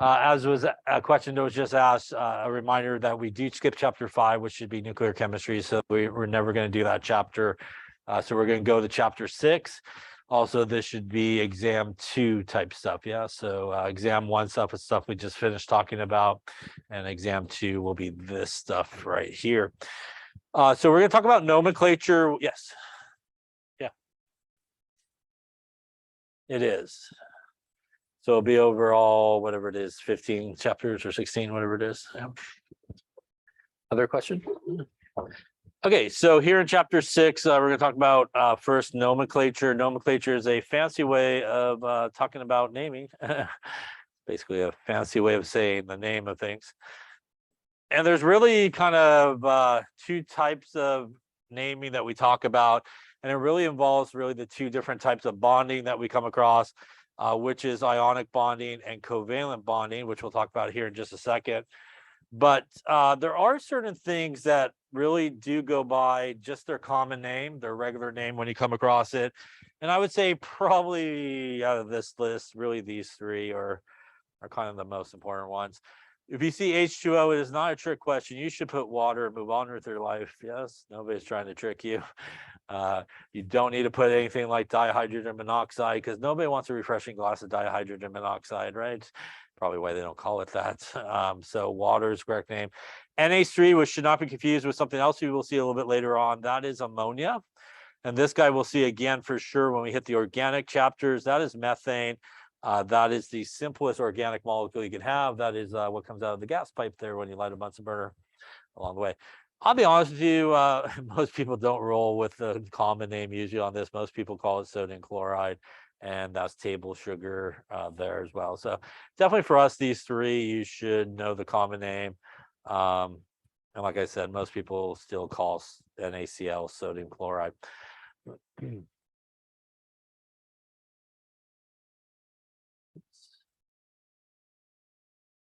As was a question that was just asked, a reminder that we do skip chapter 5, which should be nuclear chemistry. So we're never going to do that chapter. So we're going to go to chapter 6. Also, this should be exam 2 type stuff. Yeah. So exam 1 stuff is stuff we just finished talking about. And exam 2 will be this stuff right here. So we're going to talk about nomenclature. Yes. Yeah. It is. So it'll be overall, whatever it is, 15 chapters or 16, whatever it is. Yeah. Other question? Okay, so here in chapter 6, we're going to talk about first nomenclature. Nomenclature is a fancy way of talking about naming. Basically a fancy way of saying the name of things. And there's really kind of 2 types of naming that we talk about. And it really involves really the 2 different types of bonding that we come across. Which is ionic bonding and covalent bonding, which we'll talk about here in just a second. But there are certain things that really do go by just their common name, their regular name when you come across it. And I would say probably out of this list, really these 3 are kind of the most important ones. If you see H2O, it is not a trick question. You should put water and move on with your life. Yes, nobody's trying to trick you. You don't need to put anything like dihydrogen monoxide because nobody wants a refreshing glass of dihydrogen monoxide, right? Probably why they don't call it that. So water is the correct name. NH3, which should not be confused with something else we will see a little bit later on, that is ammonia. And this guy we'll see again for sure when we hit the organic chapters. That is methane. That is the simplest organic molecule you can have. That is what comes out of the gas pipe there when you light a Bunsen burner along the way. I'll be honest with you, most people don't roll with the common name usually on this. Most people call it sodium chloride, and that's table sugar there as well. So definitely for us, these 3, you should know the common name. And like I said, most people still call NaCl sodium chloride.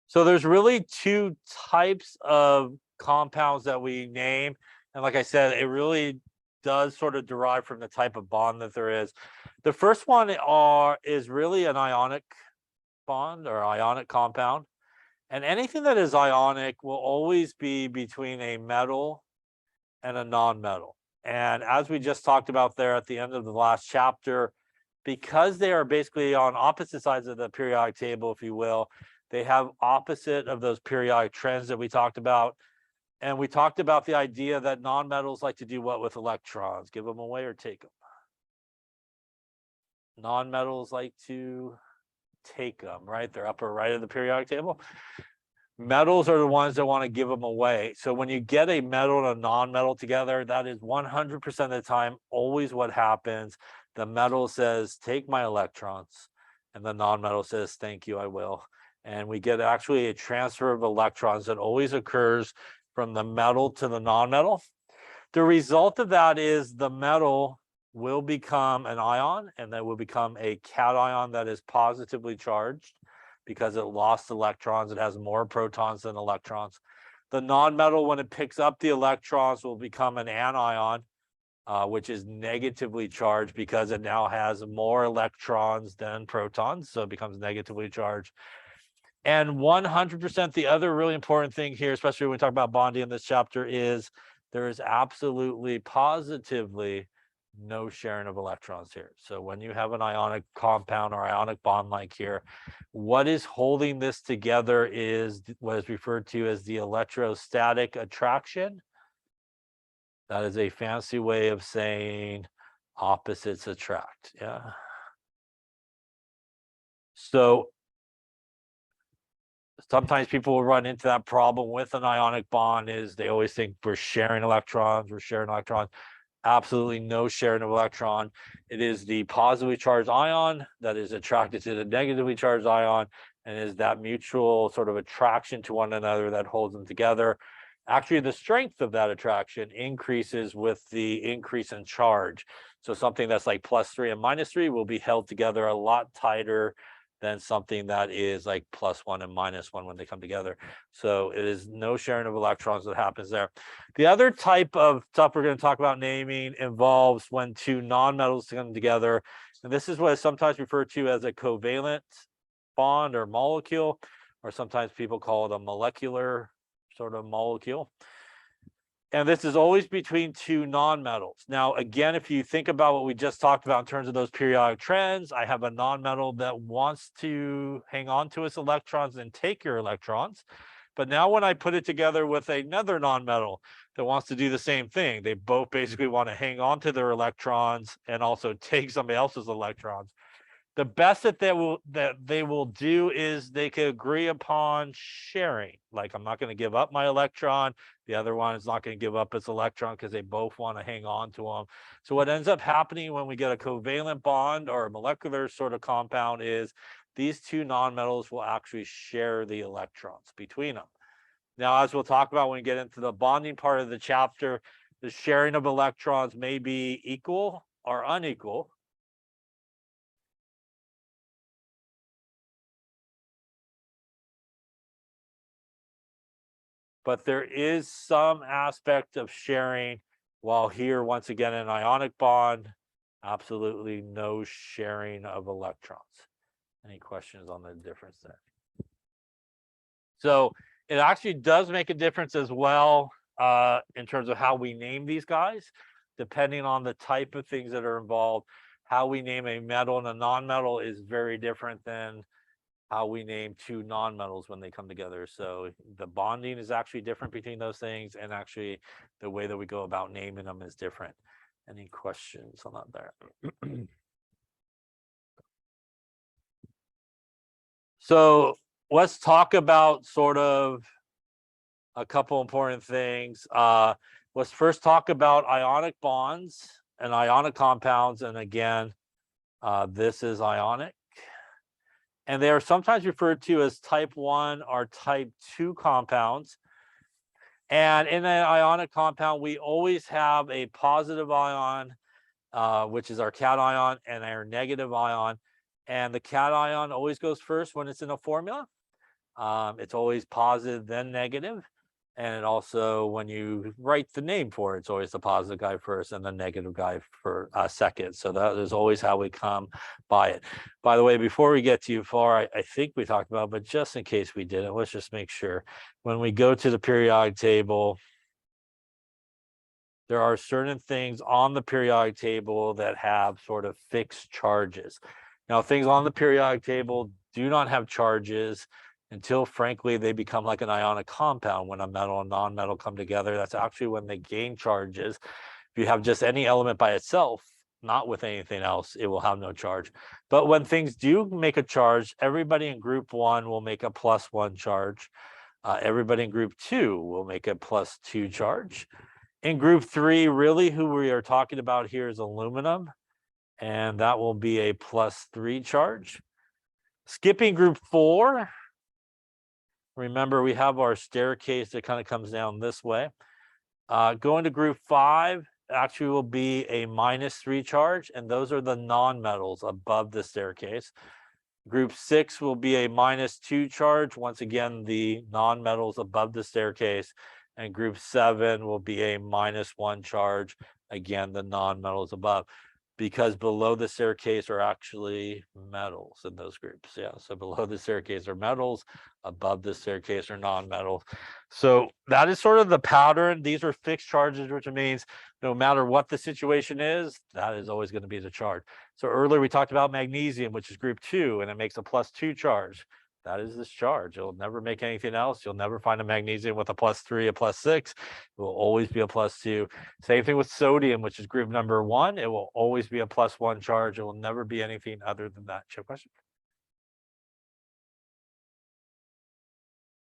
So there's really 2 types of compounds that we name. And like I said, it really does sort of derive from the type of bond that there is. The first one is really an ionic bond or ionic compound. And anything that is ionic will always be between a metal and a non-metal. And as we just talked about there at the end of the last chapter, because they are basically on opposite sides of the periodic table, if you will, they have opposite of those periodic trends that we talked about. And we talked about the idea that nonmetals like to do what with electrons? Give them away or take them? Nonmetals like to take them, right? They're upper right of the periodic table. Metals are the ones that want to give them away. So when you get a metal and a non-metal together, that is 100% of the time always what happens. The metal says, take my electrons. And the non-metal says, thank you, I will. And we get actually a transfer of electrons that always occurs from the metal to the non-metal. The result of that is the metal will become an ion, and that will become a cation that is positively charged because it lost electrons. It has more protons than electrons. The non-metal, when it picks up the electrons, will become an anion, which is negatively charged because it now has more electrons than protons, so it becomes negatively charged. And 100%, the other really important thing here, especially when we talk about bonding in this chapter, is there is absolutely, positively no sharing of electrons here. So when you have an ionic compound or ionic bond like here, what is holding this together is what is referred to as the electrostatic attraction. That is a fancy way of saying opposites attract. Yeah. So sometimes people will run into that problem with an ionic bond is they always think we're sharing electrons. Absolutely no sharing of electron. It is the positively charged ion that is attracted to the negatively charged ion, and is that mutual sort of attraction to one another that holds them together. Actually, the strength of that attraction increases with the increase in charge. So something that's like +3 and -3 will be held together a lot tighter than something that is like +1 and -1 when they come together. So it is no sharing of electrons that happens there. The other type of stuff we're going to talk about naming involves when 2 nonmetals come together. And this is what is sometimes referred to as a covalent bond or molecule. or sometimes people call it a molecular sort of molecule. And this is always between two nonmetals. Now, again, if you think about what we just talked about in terms of those periodic trends, I have a nonmetal that wants to hang on to its electrons and take your electrons. But now when I put it together with another nonmetal that wants to do the same thing, they both basically want to hang on to their electrons and also take somebody else's electrons. The best that they will do is they can agree upon sharing. Like, I'm not going to give up my electron. The other one is not going to give up its electron because they both want to hang on to them. So what ends up happening when we get a covalent bond or a molecular sort of compound is these two nonmetals will actually share the electrons between them. Now, as we'll talk about when we get into the bonding part of the chapter, the sharing of electrons may be equal or unequal. But there is some aspect of sharing, while here, once again, an ionic bond, absolutely no sharing of electrons. Any questions on the difference there? So it actually does make a difference as well in terms of how we name these guys, depending on the type of things that are involved. How we name a metal and a nonmetal is very different than how we name two nonmetals when they come together. So the bonding is actually different between those things, and actually the way that we go about naming them is different. Any questions on that there? So let's talk about sort of a couple important things. Let's first talk about ionic bonds and ionic compounds. And again, this is ionic. And they are sometimes referred to as type 1 or type 2 compounds. And in an ionic compound, we always have a positive ion, which is our cation, and our negative ion. And the cation always goes first when it's in a formula. It's always positive, then negative. And it also, when you write the name for it, it's always the positive guy first and the negative guy for second. So that is always how we come by it. By the way, before we get too far, I think we talked about, but just in case we didn't, let's just make sure. When we go to the periodic table, there are certain things on the periodic table that have sort of fixed charges. Now, things on the periodic table do not have charges until, frankly, they become like an ionic compound. When a metal and non-metal come together, that's actually when they gain charges. If you have just any element by itself, not with anything else, it will have no charge. But when things do make a charge, everybody in group 1 will make a +1 charge. Everybody in group 2 will make a +2 charge. In group 3, really who we are talking about here is aluminum, and that will be a +3 charge. Skipping group 4, remember we have our staircase that kind of comes down this way. Going to group 5 actually will be a -3 charge, and those are the nonmetals above the staircase. Group 6 will be a -2 charge, once again the nonmetals above the staircase. And group 7 will be a -1 charge, again the nonmetals above, because below the staircase are actually metals in those groups. Yeah, so below the staircase are metals, above the staircase are nonmetals. So that is sort of the pattern. These are fixed charges, which means no matter what the situation is, that is always going to be the charge. So earlier we talked about magnesium, which is group 2, and it makes a +2 charge. That is this charge. It'll never make anything else. You'll never find a magnesium with a +3, a +6. It will always be a +2. Same thing with sodium, which is group number 1. It will always be a +1 charge. It will never be anything other than that. Chip question?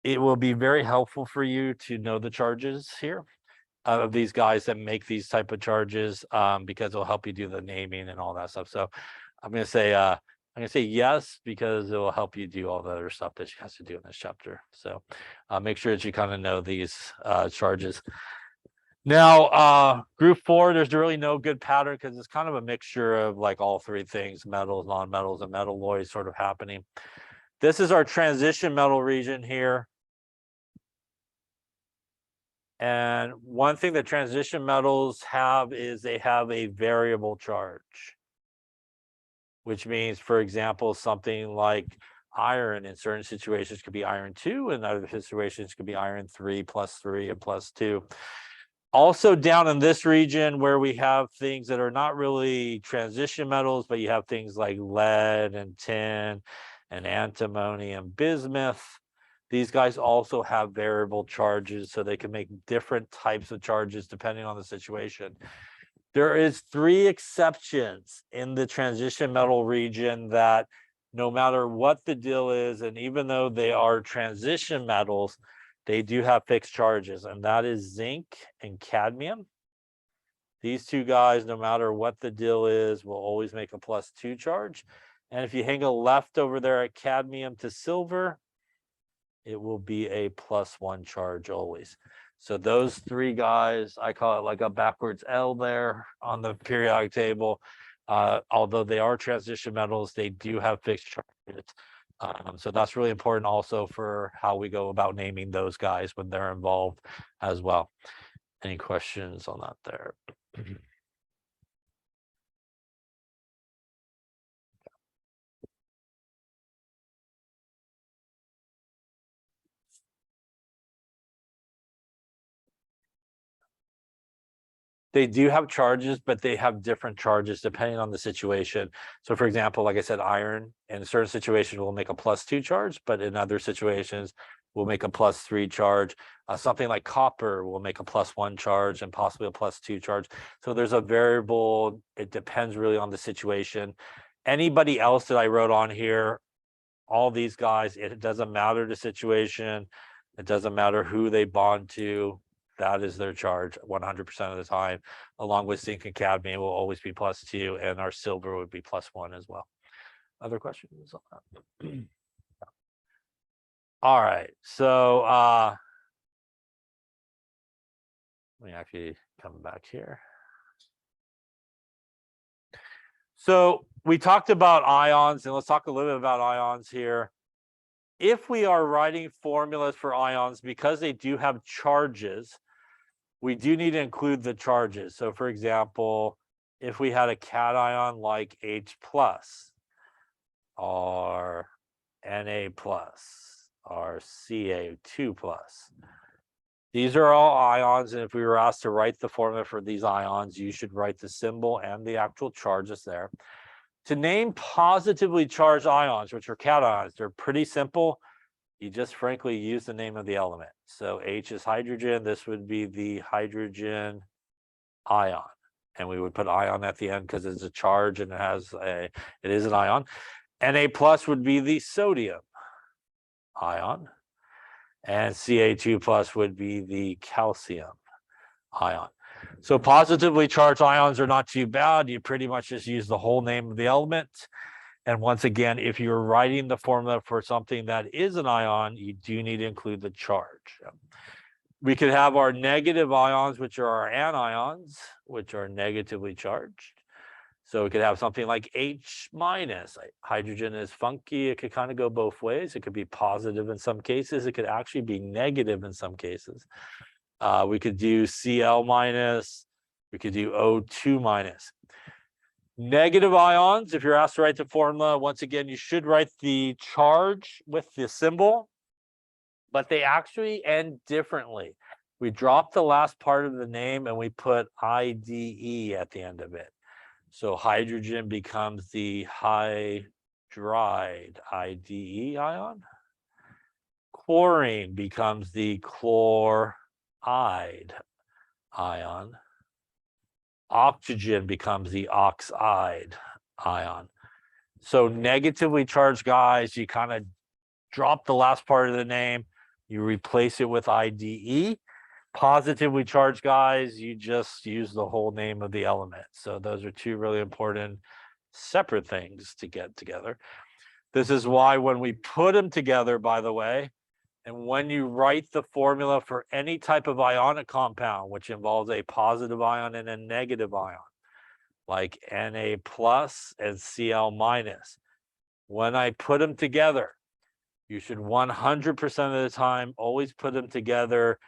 It will be very helpful for you to know the charges here of these guys that make these type of charges, because it'll help you do the naming and all that stuff. So I'm going to say yes, because it will help you do all the other stuff that you have to do in this chapter. So make sure that you kind of know these charges. Now, group 4, there's really no good pattern because it's kind of a mixture of like all three things, metals, nonmetals, and metalloids sort of happening. This is our transition metal region here. And one thing that transition metals have is they have a variable charge, which means, for example, something like iron in certain situations could be iron 2, and other situations could be iron 3 and plus 2. Also down in this region where we have things that are not really transition metals, but you have things like lead and tin and antimony and bismuth. These guys also have variable charges, so they can make different types of charges depending on the situation. There is 3 exceptions in the transition metal region that no matter what the deal is, and even though they are transition metals, they do have fixed charges, and that is zinc and cadmium. These 2 guys, no matter what the deal is, will always make a +2 charge. And if you hang a left over there at cadmium to silver, it will be a +1 charge always. So those 3 guys, I call it like a backwards L there on the periodic table. Although they are transition metals, they do have fixed charges. So that's really important also for how we go about naming those guys when they're involved as well. Any questions on that there? They do have charges, but they have different charges depending on the situation. So for example, like I said, iron in certain situations will make a +2 charge, but in other situations will make a +3 charge. Something like copper will make a +1 charge and possibly a +2 charge. So there's a variable. It depends really on the situation. Anybody else that I wrote on here, all these guys, it doesn't matter the situation. It doesn't matter who they bond to. That is their charge 100% of the time, along with zinc and cadmium will always be +2, and our silver would be +1 as well. Other questions on that? All right, so let me actually come back here. So we talked about ions, and let's talk a little bit about ions here. If we are writing formulas for ions, because they do have charges, we do need to include the charges. So for example, if we had a cation like H+, or Na+, or Ca2+, these are all ions, and if we were asked to write the formula for these ions, you should write the symbol and the actual charges there. To name positively charged ions, which are cations, they're pretty simple. You just frankly use the name of the element. So H is hydrogen. This would be the hydrogen ion. And we would put ion at the end because it's a charge and it is an ion. Na+ would be the sodium ion. And Ca2+ would be the calcium ion. So positively charged ions are not too bad. You pretty much just use the whole name of the element. And once again, if you're writing the formula for something that is an ion, you do need to include the charge. We could have our negative ions, which are our anions, which are negatively charged. So we could have something like H-. Hydrogen is funky. It could kind of go both ways. It could be positive in some cases. It could actually be negative in some cases. We could do Cl-. We could do O2-. Negative ions, if you're asked to write the formula, once again, you should write the charge with the symbol, but they actually end differently. We drop the last part of the name and we put IDE at the end of it. So hydrogen becomes the hydride, IDE ion. Chlorine becomes the chloride ion. Oxygen becomes the oxide ion. So negatively charged guys, you kind of drop the last part of the name, you replace it with IDE. Positively charged guys, you just use the whole name of the element. So those are 2 really important separate things to get together. This is why when we put them together, by the way, and when you write the formula for any type of ionic compound, which involves a positive ion and a negative ion, like Na+ and Cl-, when I put them together, you should 100% of the time always put them together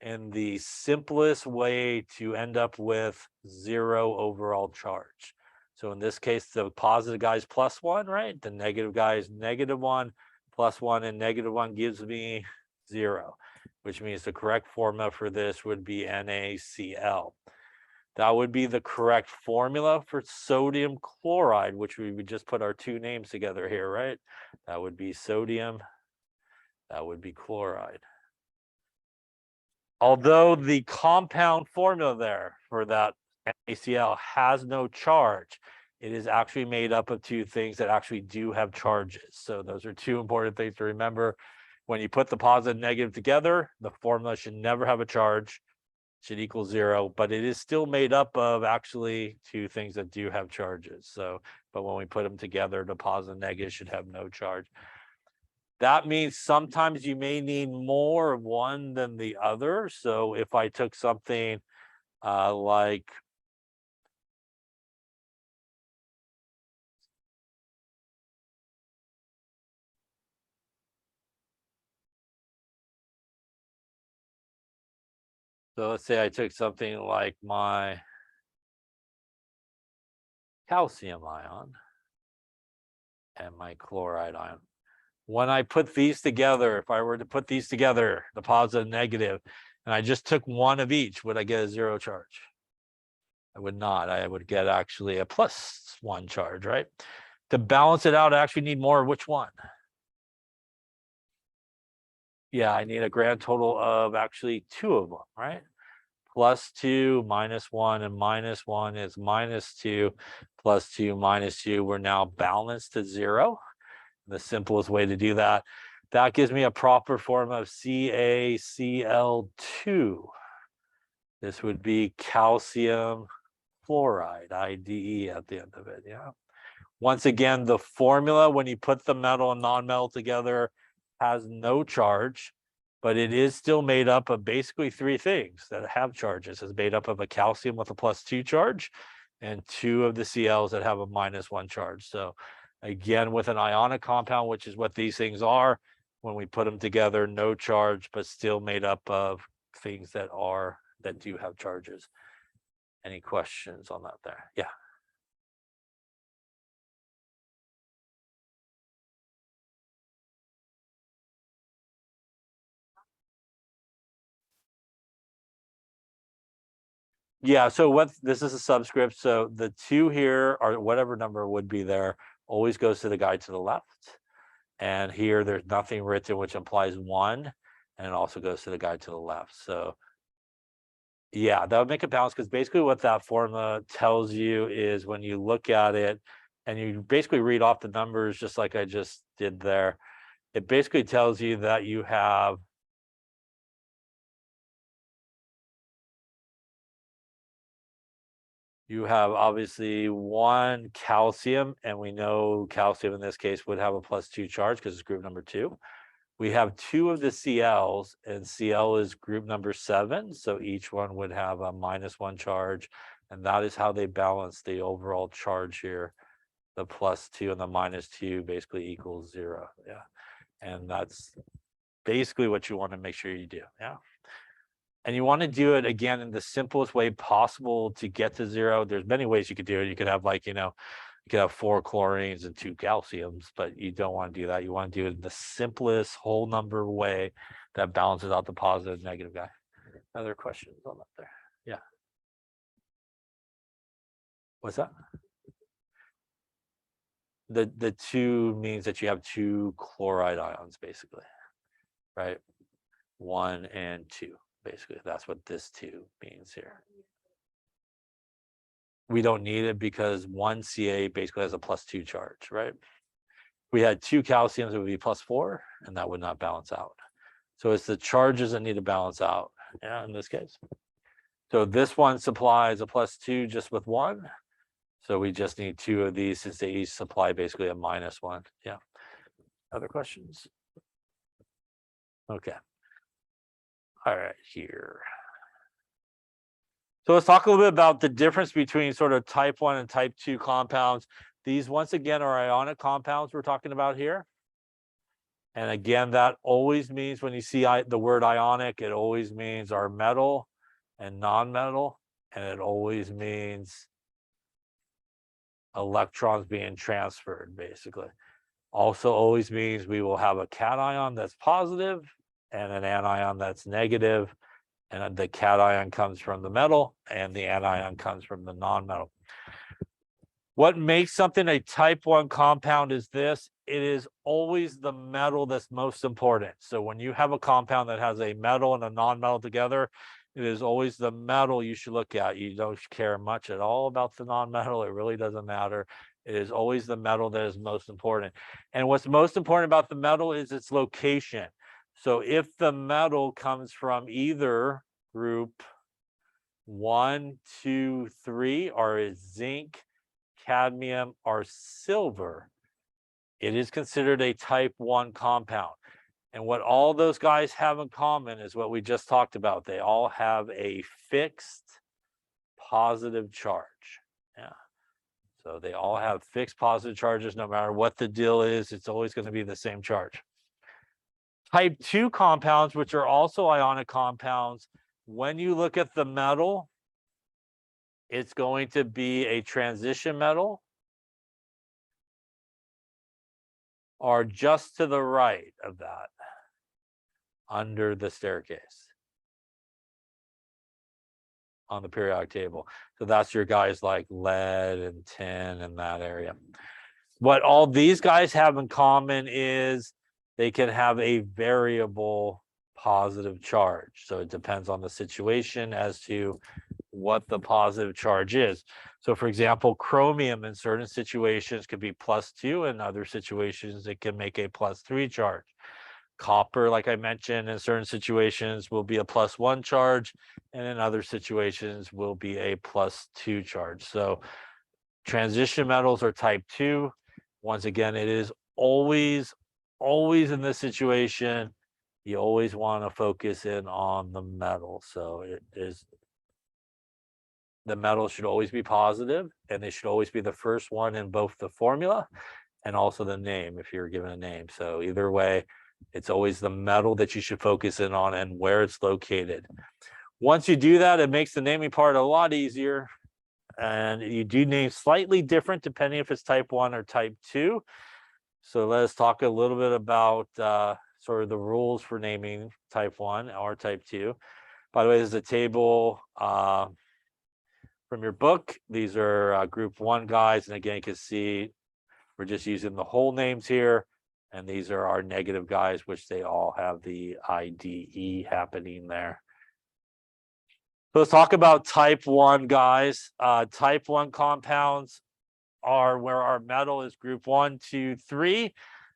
in the simplest way to end up with 0 overall charge. So in this case, the positive guy is +1, right? The negative guy is -1. +1 and -1 gives me 0, which means the correct formula for this would be NaCl. That would be the correct formula for sodium chloride, which we would just put our two names together here, right? That would be sodium, that would be chloride. Although the compound formula there for that NaCl has no charge, it is actually made up of two things that actually do have charges. So those are two important things to remember. When you put the positive and negative together, the formula should never have a charge, should equal 0, but it is still made up of actually two things that do have charges. So, but when we put them together, the positive and negative should have no charge. That means sometimes you may need more of one than the other. So if I took something like so let's say I took something like my calcium ion and my chloride ion. When I put these together, if I were to put these together, the positive and negative, and I just took one of each, would I get a 0 charge? I would not. I would get actually a +1 charge, right? To balance it out, I actually need more of which one? Yeah, I need a grand total of actually 2 of them, right? +2, -1, and -1 is -2, +2, -2. We're now balanced to 0. The simplest way to do that. That gives me a proper form of CaCl2. This would be calcium chloride, IDE at the end of it, yeah. Once again, the formula when you put the metal and non-metal together has no charge, but it is still made up of basically three things that have charges. It's made up of a calcium with a +2 charge and 2 of the Cls that have a -1 charge. So again, with an ionic compound, which is what these things are, when we put them together, no charge, but still made up of things that do have charges. Any questions on that there? Yeah. Yeah, so what this is a subscript. So the 2 here, or whatever number would be there, always goes to the guy to the left. And here there's nothing written, which implies 1, and it also goes to the guy to the left. So yeah, that would make a balance, because basically what that formula tells you is when you look at it and you basically read off the numbers just like I just did there, it basically tells you that you have obviously 1 calcium, and we know calcium in this case would have a +2 charge because it's group number 2. We have 2 of the Cls, and Cl is group number 7, so each one would have a -1 charge, and that is how they balance the overall charge here. The +2 and the -2 basically equals 0, yeah. And that's basically what you want to make sure you do, yeah. And you want to do it again in the simplest way possible to get to 0. There's many ways you could do it. You could have like, you could have 4 chlorines and 2 calciums, but you don't want to do that. You want to do it in the simplest whole number way that balances out the positive and negative guy. Other questions on that there? Yeah. What's that? The 2 means that you have 2 chloride ions, basically, right? 1 and 2, basically. That's what this 2 means here. We don't need it because 1 Ca basically has a +2 charge, right? We had 2 calciums, it would be +4, and that would not balance out. So it's the charges that need to balance out, yeah, in this case. So this one supplies a +2 just with 1. So we just need 2 of these since they each supply basically a -1. Yeah. Other questions? Okay. All right, here. So let's talk a little bit about the difference between sort of type 1 and type 2 compounds. These, once again, are ionic compounds we're talking about here. And again, that always means when you see the word ionic, it always means our metal and non-metal, and it always means electrons being transferred, basically. Also always means we will have a cation that's positive and an anion that's negative, and the cation comes from the metal and the anion comes from the non-metal. What makes something a type 1 compound is this: it is always the metal that's most important. So when you have a compound that has a metal and a non-metal together, it is always the metal you should look at. You don't care much at all about the non-metal. It really doesn't matter. It is always the metal that is most important. And what's most important about the metal is its location. So if the metal comes from either group 1, 2, 3, or is zinc, cadmium, or silver, it is considered a type 1 compound. And what all those guys have in common is what we just talked about. They all have a fixed positive charge. Yeah. So they all have fixed positive charges. No matter what the deal is, it's always going to be the same charge. Type 2 compounds, which are also ionic compounds, when you look at the metal, it's going to be a transition metal, or just to the right of that, under the staircase on the periodic table. So that's your guys like lead and tin in that area. What all these guys have in common is they can have a variable positive charge. So it depends on the situation as to what the positive charge is. So for example, chromium in certain situations could be +2, in other situations it can make a +3 charge. Copper, like I mentioned, in certain situations will be a +1 charge, and in other situations will be a +2 charge. So transition metals are type 2. Once again, it is always in this situation, you always want to focus in on the metal. So it is, the metal should always be positive, and they should always be the first one in both the formula and also the name if you're given a name. So either way, it's always the metal that you should focus in on and where it's located. Once you do that, it makes the naming part a lot easier. And you do name slightly different depending if it's type 1 or type 2. So let's talk a little bit about sort of the rules for naming type 1 or type 2. By the way, this is a table from your book. These are group 1 guys. And again, you can see we're just using the whole names here. And these are our negative guys, which they all have the IDE happening there. So let's talk about type 1 guys. Type 1 compounds are where our metal is group 1, 2, 3,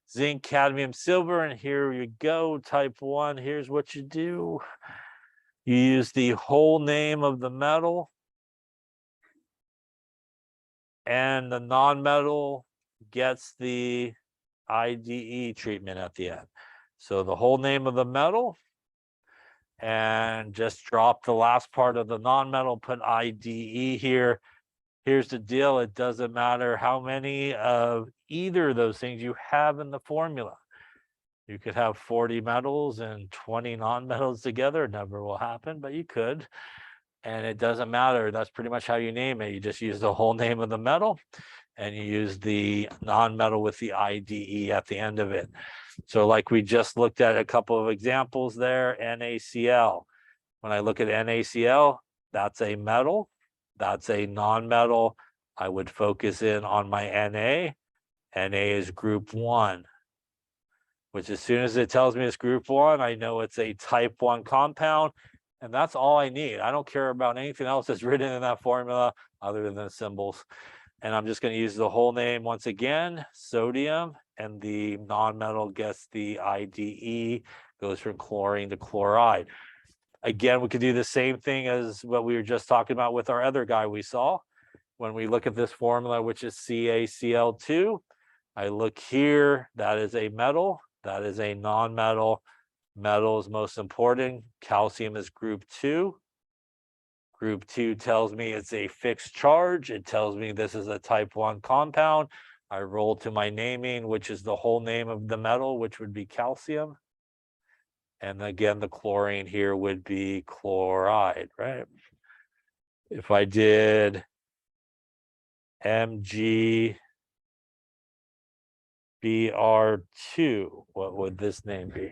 zinc, cadmium, silver. And here you go, type 1. Here's what you do. You use the whole name of the metal, and the non-metal gets the IDE treatment at the end. So the whole name of the metal, and just drop the last part of the non-metal, put IDE here. Here's the deal. It doesn't matter how many of either of those things you have in the formula. You could have 40 metals and 20 non-metals together. It never will happen, but you could. And it doesn't matter. That's pretty much how you name it. You just use the whole name of the metal, and you use the non-metal with the IDE at the end of it. So like we just looked at a couple of examples there, NaCl. When I look at NaCl, that's a metal, that's a non-metal. I would focus in on my Na. Na is group 1, which as soon as it tells me it's group 1, I know it's a type 1 compound. And that's all I need. I don't care about anything else that's written in that formula other than the symbols. And I'm just going to use the whole name once again, sodium, and the non-metal gets the IDE, goes from chlorine to chloride. Again, we could do the same thing as what we were just talking about with our other guy we saw. When we look at this formula, which is CaCl2, I look here, that is a metal, that is a non-metal. Metal is most important. Calcium is group 2. Group 2 tells me it's a fixed charge. It tells me this is a type 1 compound. I roll to my naming, which is the whole name of the metal, which would be calcium. And again, the chlorine here would be chloride, right? If I did MgBr, Br2. What would this name be?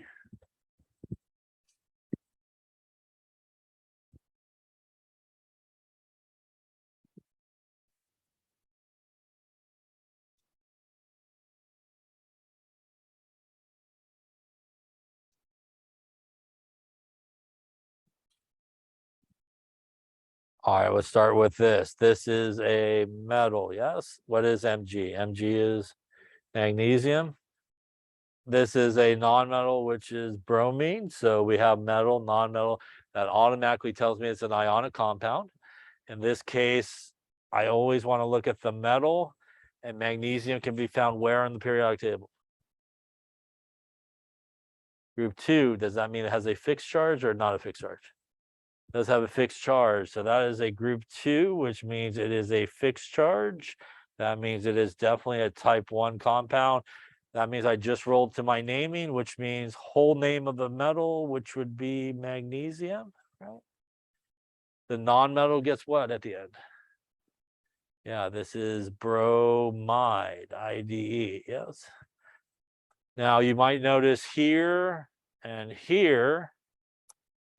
All right, let's start with this. This is a metal, yes? What is Mg? Mg is magnesium. This is a non-metal, which is bromine. So we have metal, non-metal. That automatically tells me it's an ionic compound. In this case, I always want to look at the metal, and magnesium can be found where in the periodic table? Group 2, does that mean it has a fixed charge or not a fixed charge? Does have a fixed charge. So that is a group 2, which means it is a fixed charge. That means it is definitely a type 1 compound. That means I just rolled to my naming, which means whole name of the metal, which would be magnesium, right? The non-metal gets what at the end? Yeah, this is bromide, IDE, yes. Now you might notice here and here,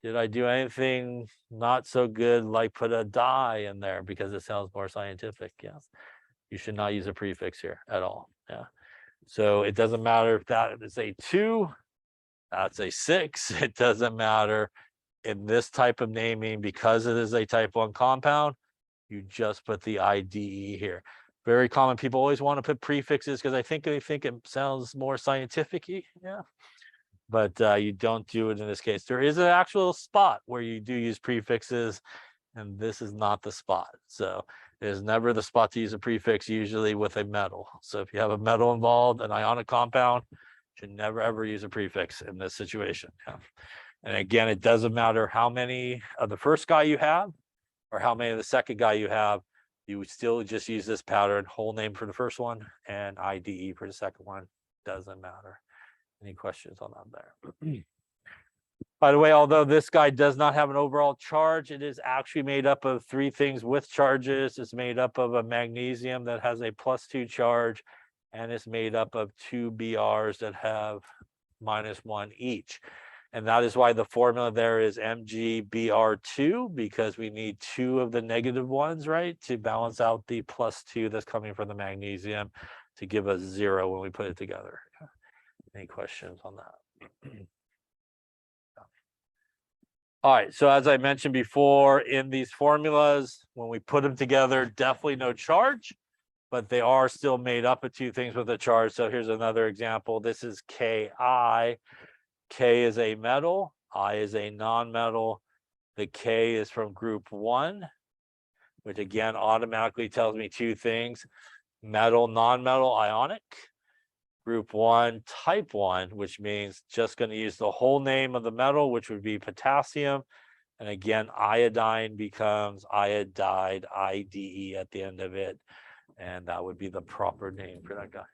did I do anything not so good, like put a die in there because it sounds more scientific? Yes. You should not use a prefix here at all. Yeah. So it doesn't matter if that is a 2, that's a 6. It doesn't matter in this type of naming because it is a type 1 compound. You just put the IDE here. Very common. People always want to put prefixes because I think they think it sounds more scientific-y. Yeah. But you don't do it in this case. There is an actual spot where you do use prefixes, and this is not the spot. So there's never the spot to use a prefix, usually with a metal. So if you have a metal involved, an ionic compound, you should never ever use a prefix in this situation. Yeah. And again, it doesn't matter how many of the first guy you have or how many of the second guy you have, you would still just use this pattern, whole name for the first one and IDE for the second one. Doesn't matter. Any questions on that there? By the way, although this guy does not have an overall charge, it is actually made up of 3 things with charges. It's made up of a magnesium that has a +2 charge, and it's made up of 2 Brs that have -1 each. And that is why the formula there is MgBr2, because we need 2 of the negative ones, right, to balance out the +2 that's coming from the magnesium to give us 0 when we put it together. Any questions on that? All right, so as I mentioned before, in these formulas, when we put them together, definitely no charge, but they are still made up of 2 things with a charge. So here's another example. This is Ki. K is a metal, I is a non-metal. The K is from group 1, which again automatically tells me 2 things: metal, non-metal, ionic. Group 1, type 1, which means just going to use the whole name of the metal, which would be potassium. And again, iodine becomes iodide, IDE at the end of it. And that would be the proper name for that guy.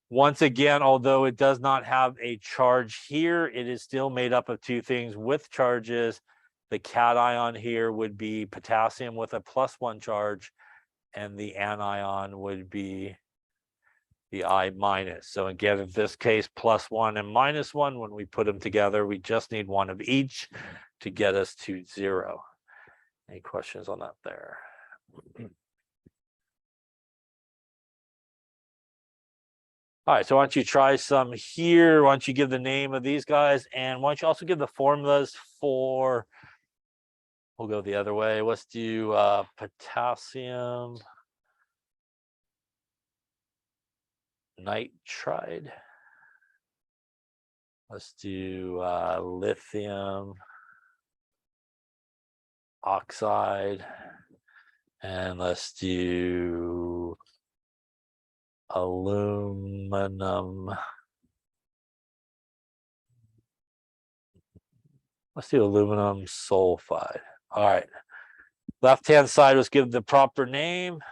Once again, although it does not have a charge here, it is still made up of 2 things with charges. The cation here would be potassium with a +1 charge, and the anion would be the I-. So again, in this case, +1 and -1, when we put them together, we just need 1 of each to get us to 0. Any questions on that there? All right, so why don't you try some here? Why don't you give the name of these guys? And why don't you also give the formulas for, we'll go the other way. Let's do potassium nitride. Let's do lithium oxide. And let's do aluminum. Let's do aluminum sulfide. All right. Left-hand side, let's give the proper name.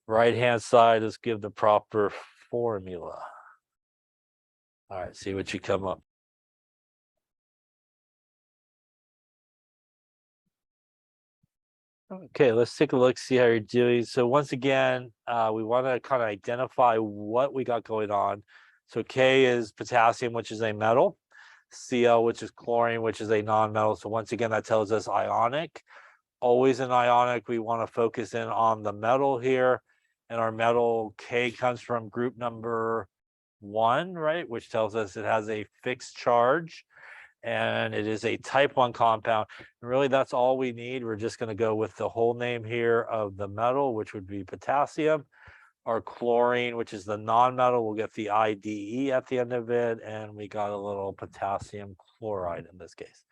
Right-hand side, let's give the proper formula. All right, see what you come up. Okay, let's take a look, see how you're doing. So once again, we want to kind of identify what we got going on. So K is potassium, which is a metal. Cl, which is chlorine, which is a non-metal. So once again, that tells us ionic. Always an ionic, we want to focus in on the metal here. And our metal K comes from group number 1, right? Which tells us it has a fixed charge. And it is a type 1 compound. And really, that's all we need. We're just going to go with the whole name here of the metal, which would be potassium. Our chlorine, which is the non-metal, we'll get the IDE at the end of it. And we got a little potassium chloride in this case.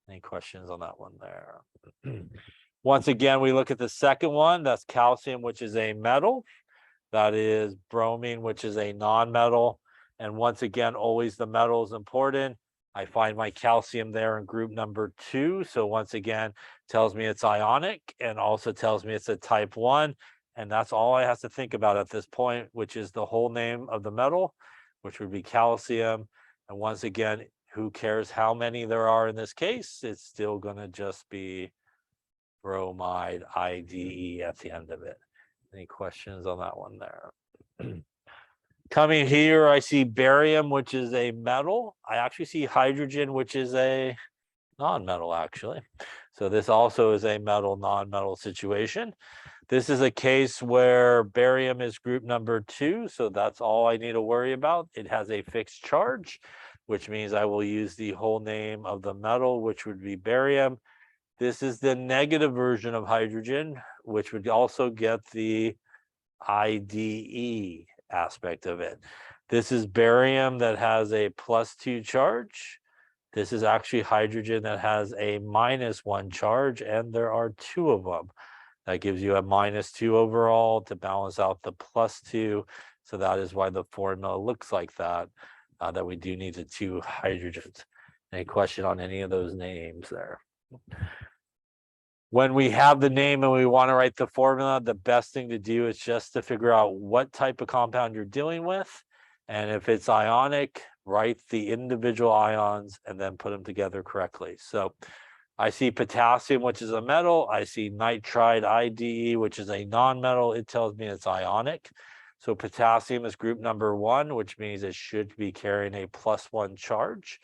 Any questions on that one there? Once again, we look at the second one. That's calcium, which is a metal. That is bromine, which is a non-metal. And once again, always the metal is important. I find my calcium there in group number 2. So once again, tells me it's ionic and also tells me it's a type 1. And that's all I have to think about at this point, which is the whole name of the metal, which would be calcium. And once again, who cares how many there are in this case? It's still going to just be bromide IDE at the end of it. Any questions on that one there? Coming here, I see barium, which is a metal. I actually see hydrogen, which is a non-metal, actually. So this also is a metal, non-metal situation. This is a case where barium is group number 2. So that's all I need to worry about. It has a fixed charge, which means I will use the whole name of the metal, which would be barium. This is the negative version of hydrogen, which would also get the IDE aspect of it. This is barium that has a +2 charge. This is actually hydrogen that has a -1 charge, and there are 2 of them. That gives you a -2 overall to balance out the +2. So that is why the formula looks like that, that we do need the 2 hydrogens. Any question on any of those names there? When we have the name and we want to write the formula, the best thing to do is just to figure out what type of compound you're dealing with. And if it's ionic, write the individual ions and then put them together correctly. So I see potassium, which is a metal. I see nitride IDE, which is a non-metal. It tells me it's ionic. So potassium is group number 1, which means it should be carrying a +1 charge.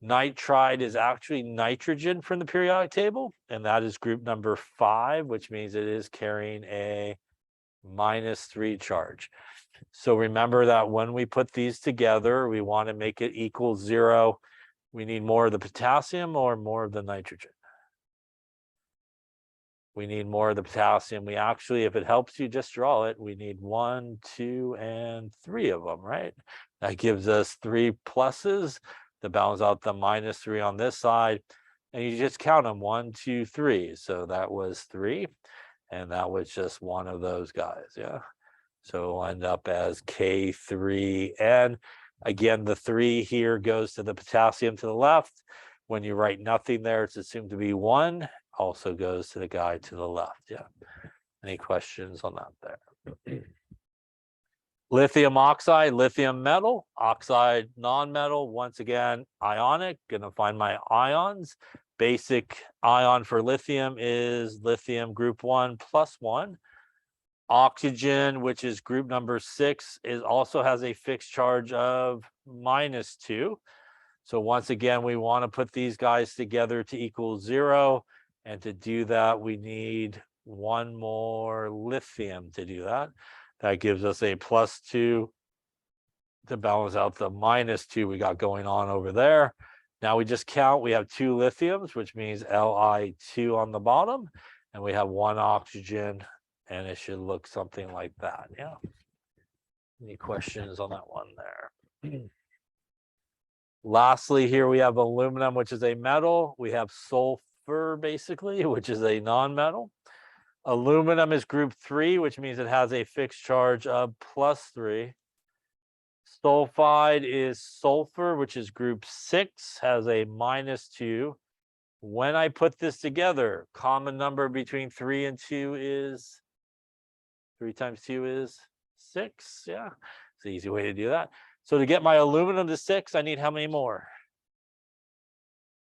Nitride is actually nitrogen from the periodic table, and that is group number 5, which means it is carrying a -3 charge. So remember that when we put these together, we want to make it equal 0. We need more of the potassium or more of the nitrogen? We need more of the potassium. We actually, if it helps you, just draw it. We need 1, 2, and 3 of them, right? That gives us 3 pluses to balance out the -3 on this side. And you just count them 1, 2, 3. So that was 3. And that was just one of those guys. Yeah. So it'll end up as K3N. Again, the 3 here goes to the potassium to the left. When you write nothing there, it's assumed to be 1. Also goes to the guy to the left. Yeah. Any questions on that there? Lithium oxide, lithium metal, oxide non-metal. Once again, ionic. Gonna find my ions. Basic ion for lithium is lithium group 1 +1. Oxygen, which is group number 6, is also has a fixed charge of -2. So once again, we want to put these guys together to equal 0. And to do that, we need 1 more lithium to do that. That gives us a +2 to balance out the -2 we got going on over there. Now we just count. We have 2 lithiums, which means Li2 on the bottom. And we have 1 oxygen. And it should look something like that. Yeah. Any questions on that one there? Lastly, here we have aluminum, which is a metal. We have sulfur, basically, which is a non-metal. Aluminum is group 3, which means it has a fixed charge of +3. Sulfide is sulfur, which is group 6, has a -2. When I put this together, common number between 3 and 2 is 3 times 2 is 6. Yeah, it's an easy way to do that. So to get my aluminum to 6, I need how many more?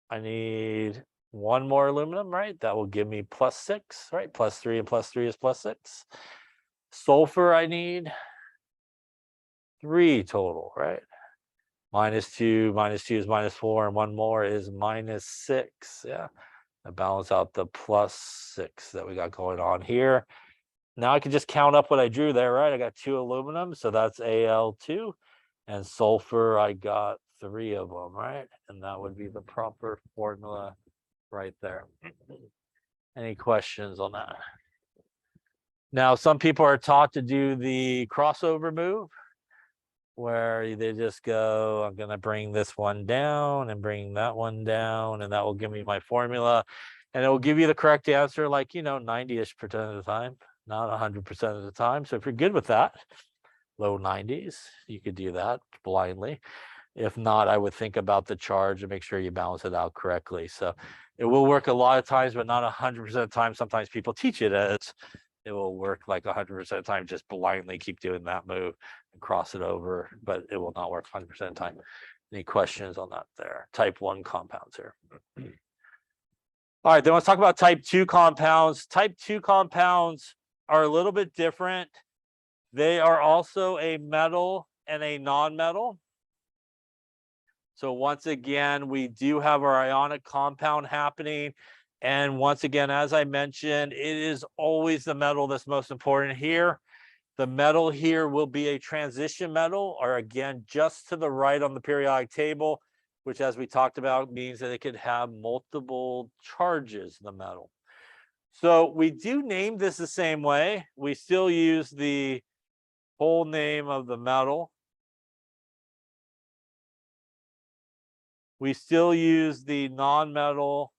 I need one more aluminum, right? That will give me +6, right? +3 and +3 is +6. Sulfur, I need 3 total, right? -2 is -4, and one more is -6. Yeah, I balance out the +6 that we got going on here. Now I can just count up what I drew there, right? I got 2 aluminum, so that's Al2, and sulfur, I got 3 of them, right? And that would be the proper formula right there. Any questions on that? Now, some people are taught to do the crossover move, where they just go, I'm going to bring this one down and bring that one down, and that will give me my formula. And it will give you the correct answer, like, 90-ish% of the time, not 100% of the time. So if you're good with that, low 90s, you could do that blindly. If not, I would think about the charge and make sure you balance it out correctly. So it will work a lot of times, but not 100% of the time. Sometimes people teach it as it will work like 100% of the time, just blindly keep doing that move and cross it over, but it will not work 100% of the time. Any questions on that there? Type 1 compounds here. All right, then let's talk about type 2 compounds. Type 2 compounds are a little bit different. They are also a metal and a non-metal. So once again, we do have our ionic compound happening. And once again, as I mentioned, it is always the metal that's most important here. The metal here will be a transition metal, or again, just to the right on the periodic table, which, as we talked about, means that it could have multiple charges, the metal. So we do name this the same way. We still use the whole name of the metal. We still use the non-metal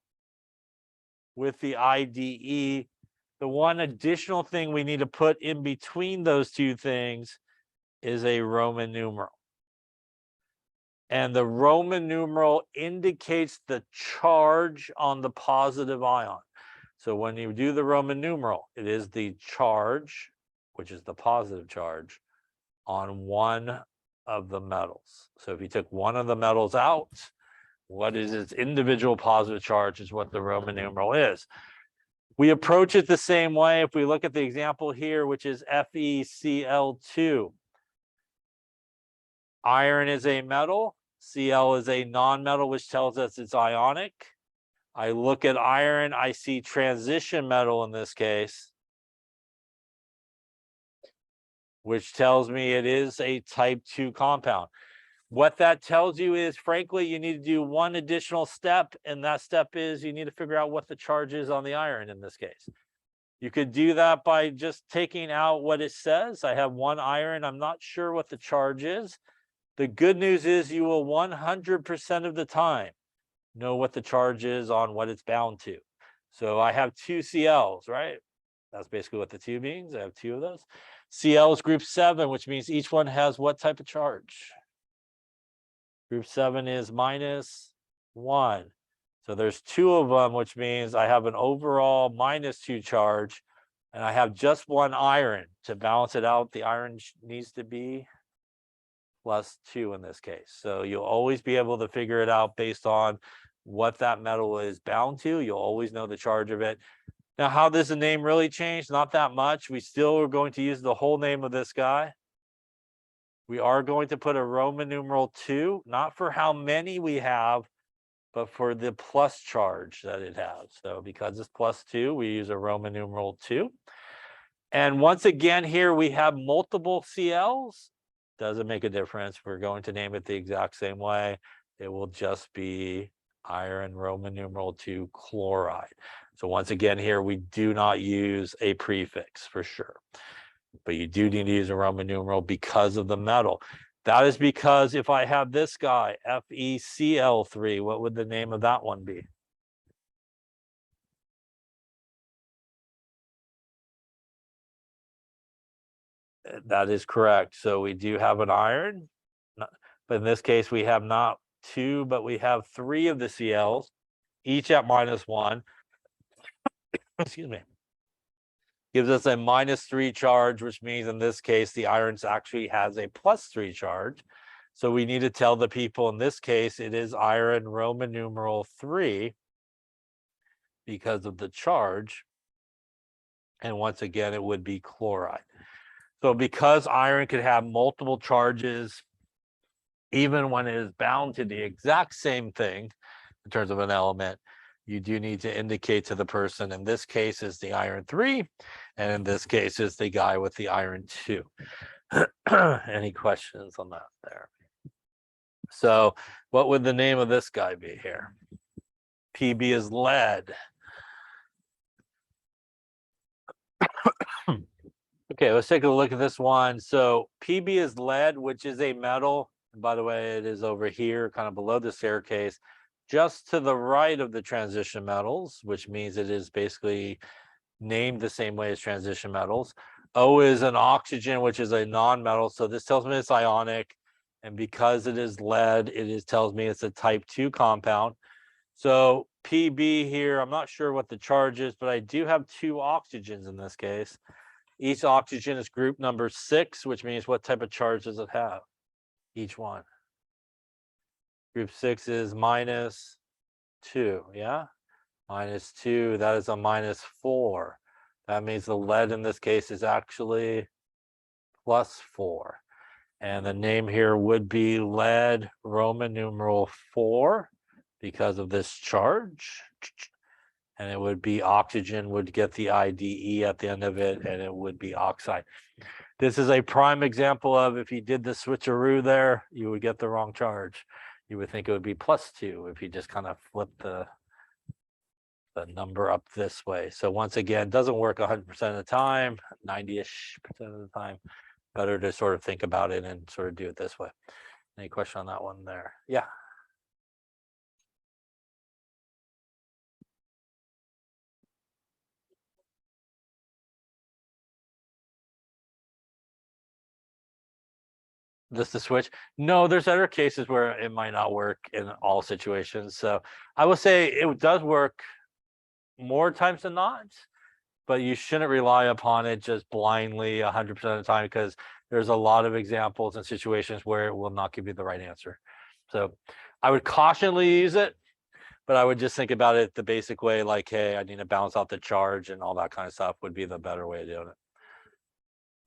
with the IDE. The one additional thing we need to put in between those two things is a Roman numeral. And the Roman numeral indicates the charge on the positive ion. So when you do the Roman numeral, it is the charge, which is the positive charge, on one of the metals. So if you took one of the metals out, what is its individual positive charge is what the Roman numeral is. We approach it the same way if we look at the example here, which is FeCl2. Iron is a metal, Cl is a non-metal, which tells us it's ionic. I look at iron, I see transition metal in this case, which tells me it is a type 2 compound. What that tells you is, frankly, you need to do one additional step, and that step is you need to figure out what the charge is on the iron in this case. You could do that by just taking out what it says. I have 1 iron. I'm not sure what the charge is. The good news is you will 100% of the time know what the charge is on what it's bound to. So I have 2 Cls, right? That's basically what the 2 means. I have 2 of those. Cl is group 7, which means each one has what type of charge? Group 7 is -1. So there's 2 of them, which means I have an overall -2 charge, and I have just 1 iron. To balance it out, the iron needs to be +2 in this case. So you'll always be able to figure it out based on what that metal is bound to. You'll always know the charge of it. Now, how does the name really change? Not that much. We still are going to use the whole name of this guy. We are going to put a Roman numeral 2, not for how many we have, but for the plus charge that it has. So because it's +2, we use a Roman numeral 2. And once again, here we have multiple Cls. Doesn't make a difference. We're going to name it the exact same way. It will just be iron Roman numeral 2 chloride. So once again, here we do not use a prefix for sure. But you do need to use a Roman numeral because of the metal. That is because if I have this guy, FeCl3, what would the name of that one be? That is correct. So we do have an iron, but in this case, we have not 2, but we have 3 of the Cls, each at -1. Excuse me. Gives us a -3 charge, which means in this case, the iron actually has a +3 charge. So we need to tell the people in this case, it is iron Roman numeral 3. because of the charge. And once again, it would be chloride. So because iron could have multiple charges, even when it is bound to the exact same thing in terms of an element, you do need to indicate to the person, in this case is the iron 3, and in this case is the guy with the iron 2. Any questions on that there? So what would the name of this guy be here? PB is lead. Okay, let's take a look at this one. So PB is lead, which is a metal. And by the way, it is over here, kind of below the staircase, just to the right of the transition metals, which means it is basically named the same way as transition metals. O is an oxygen, which is a non-metal. So this tells me it's ionic. And because it is lead, tells me it's a type 2 compound. So PB here, I'm not sure what the charge is, but I do have 2 oxygens in this case. Each oxygen is group number 6, which means what type of charge does it have? Each one. Group 6 is -2, yeah? -2, that is a -4. That means the lead in this case is actually +4. And the name here would be lead Roman numeral 4 because of this charge. And it would be oxygen would get the IDE at the end of it, and it would be oxide. This is a prime example of if you did the switcheroo there, you would get the wrong charge. You would think it would be +2 if you just kind of flip the number up this way. So once again, doesn't work 100% of the time, 90-ish% of the time. Better to sort of think about it and sort of do it this way. Any question on that one there? Yeah. Just the switch? No, there's other cases where it might not work in all situations. So I will say it does work more times than not, but you shouldn't rely upon it just blindly 100% of the time, because there's a lot of examples and situations where it will not give you the right answer. So I would cautionally use it, but I would just think about it the basic way, like, hey, I need to balance out the charge and all that kind of stuff would be the better way of doing it.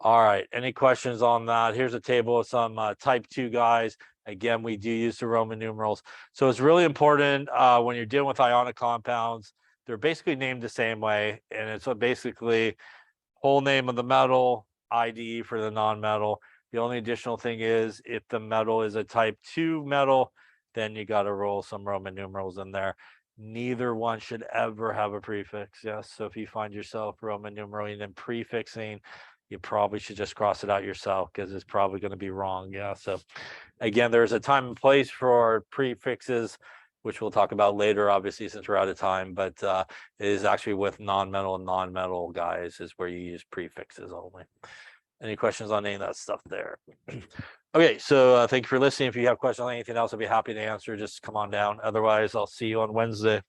All right, any questions on that? Here's a table of some type 2 guys. Again, we do use the Roman numerals. So it's really important when you're dealing with ionic compounds, they're basically named the same way. And it's basically whole name of the metal, IDE for the non-metal. The only additional thing is if the metal is a type 2 metal, then you got to roll some Roman numerals in there. Neither one should ever have a prefix. Yes. So if you find yourself Roman numeraling and prefixing, you probably should just cross it out yourself because it's probably going to be wrong. Yeah. So again, there's a time and place for prefixes, which we'll talk about later, obviously, since we're out of time, but it is actually with non-metal and non-metal guys is where you use prefixes only. Any questions on any of that stuff there? Okay, so thank you for listening. If you have questions on anything else, I'll be happy to answer. Just come on down. Otherwise, I'll see you on Wednesday.